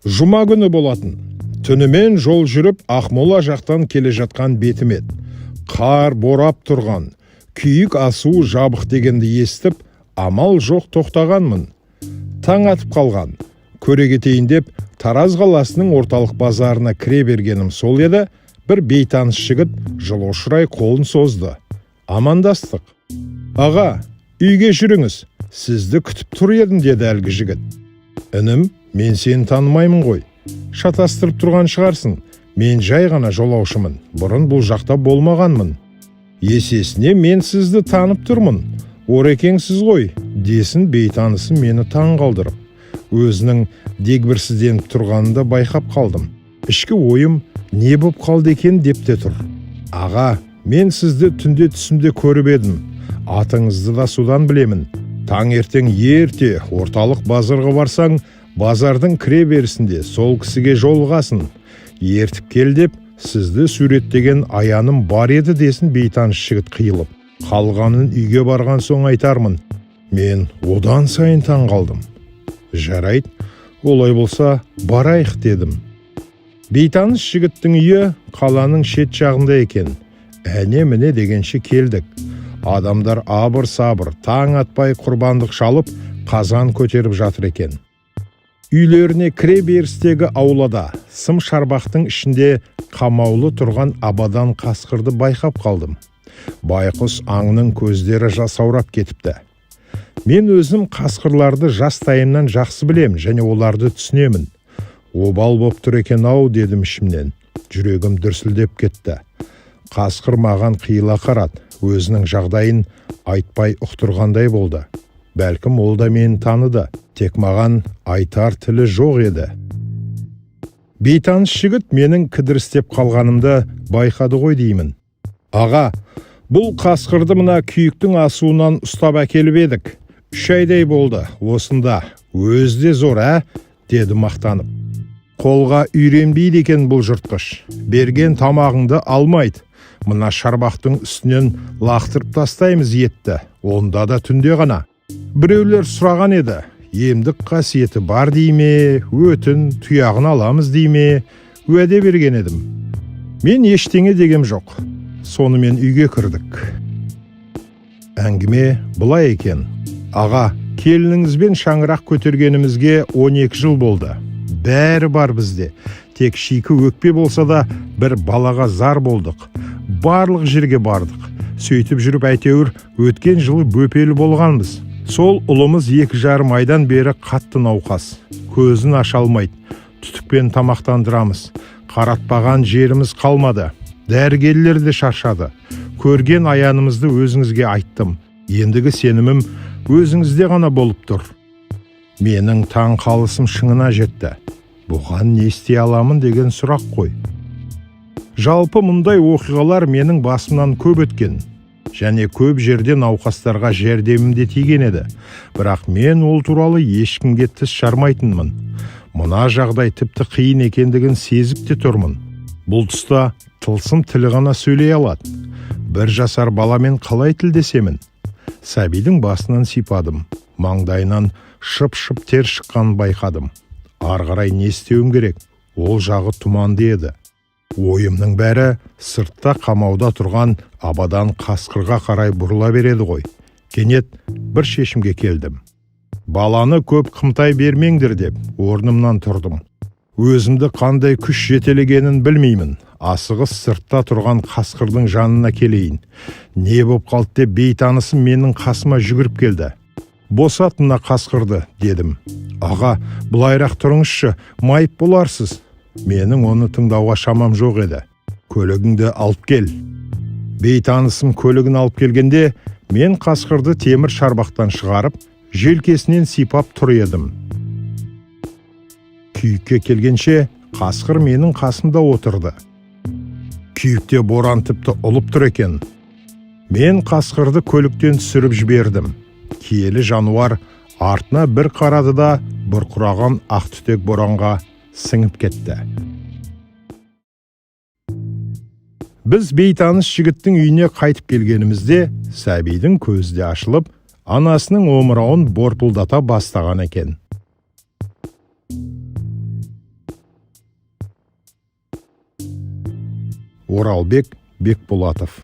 Жұма күні болатын. Түнімен жол жүріп Ақмола жақтан келе жатқан бетім еді. Қар борап тұрған, күйік асуы жабық дегенді естіп, амал жоқ тоқтағанмын. Таң атып қалған. Көре кетейін деп Тараз қаласының орталық базарына кіре бергенім сол еді, бір бейтаныс жігіт жылошырай қолын созды. Амандастық. Аға, үйге жүріңіз, сізді күтіп тұр едім, деді әлгі жігіт. Інім, мен сені танымаймын ғой. Шатастырып тұрған шығарсың. Мен жай ғана жолаушымын. Бұрын бұл жақта болмағанмын. Есесіне мен сізді танып тұрмын. Орекеңсіз ғой, десін бейтанысы мені таң қалдырып. Өзінің дегбірсізденіп тұрғанында байқап қалдым. Ішкі ойым не боп қалды екен деп те тұр. Аға, мен сізді түнде түсімде көріп едім. Атыңызды да судан білемін. Таңертең ерте орталық базарға барсаң, базардың кіре берісінде сол кісіге жолығасын. Ертіп кел деп, сізді суреттеген аяным бар еді, десін бейтаныс жігіт қиылып. Қалғанын үйге барған соң айтармын. Мен одан сайын таң қалдым. Жарайды, олай болса барайық, дедім. Бейтаныс жігіттің үйі қаланың шет жағында екен. Әне-міне дегенше келдік. Адамдар абыр-сабыр, таң атпай құрбандық шалып, қазан көтеріп жатыр екен. Үйлеріне кіре берістегі аулада, сым шарбақтың ішінде қамаулы тұрған абадан қасқырды байқап қалдым. Байқұс аңның көздері жасаурап кетіпті. Мен өзім қасқырларды жастайымнан жақсы білем, және оларды түсінемін. Обал боп тұр екен ау, дедім ішімнен. Жүрегім дүрсілдеп кетті. Қасқыр маған қиыла қарады. Өзінің жағдайын айтпай ұқтырғандай болды. Бәлкім ол да мені таныды. Тек маған айтар тілі жоқ еді. Бейтаныс жігіт менің кідірістеп қалғанымды байқады ғой деймін. Аға, бұл қасқырды мына күйіктің асуынан ұстап әкеліп едік. 3 айдай болды осында. Өзде зор, деді мақтанып. Қолға үйренбейді екен бұл жұртқыш. Берген тамағыңды алмайды. Мына шарбақтың үстінен лақтырып тастаймыз етті. Онда да түнде ғана. Біреулер сұраған еді. Емдік қасиеті бар дейме, өтін, тұяғын аламыз дейме, уәде берген едім. Мен ештеңе дегем жоқ. Сонымен үйге кірдік. Әңгіме бұлай екен. Аға, келініңізбен шаңырақ көтергенімізге 12 жыл болды. Бәрі бар бізде. Тек шикі өкпе болса да бір балаға зар болдық. Барлық жерге бардық. Сөйтіп жүріп әйтеуір өткен жылы бөпелі болғанбыз. Сол ұлымыз 2,5 айдан бері қатты науқас. Көзін аша алмайды. Түтікпен тамақтандырамыз. Қаратпаған жеріміз қалмады. Дәрігерлер де шаршады. Көрген аянымызды өзіңізге айттым. Ендігі сенімім өзіңізде ғана болып тұр. Менің таң қалысым шыңына жетті. Бұған не істей аламын деген сұрақ қой. Жалпы мұндай оқиғалар менің басымнан көп өткен. Және көп жерде науқастарға жәрдемімде тиген еді. Бірақ мен ол туралы ешкімге тіс жармайтынмын. Мұна жағдай тіпті қиын екендігін сезіп те тұрмын. Бұл тұста тылсым тілі ғана сөйлей алады. 1 жасар баламен қалай тілдесемін? Сәбидің басынан сипадым. Маңдайынан шып-шып тер шыққанын байқадым. Арғарай не істеуім керек? Ол жағы тұманды еді. Ойымның бәрі сыртта қамауда тұрған абадан қасқырға қарай бұрыла береді ғой. Кенет бір шешімге келдім. Баланы көп қымтай бермеңдер деп орнымнан тұрдым. Өзімді қандай күш жетелегенін білмеймін. Асығыс сыртта тұрған қасқырдың жанына келейін. Не боп қалды деп бейтанысым менің қасыма жүгіріп келді. Босат мына қасқырды, дедім. Аға, бұлайрақ тұрыңызшы, майып боларсыз. Менің оны тыңдауға шамам жоқ еді. Көлігіңді алып кел. Бейтанысым көлігін алып келгенде, мен қасқырды темір шарбақтан шығарып, желкесінен сипап тұр едім. Күйікке келгенше, қасқыр менің қасымда отырды. Күйікте боран тіпті ұлып тұр екен. Мен қасқырды көліктен түсіріп жібердім. Киелі жануар артына бір қарады да, бұрқыраған ақ түтек боранға сіңіп кетті. Біз бейтаныс жігіттің үйіне қайтып келгенімізде, сәбидің көзі де ашылып, анасының омырауын борпылдата бастаған екен. Оралбек Бекболатов.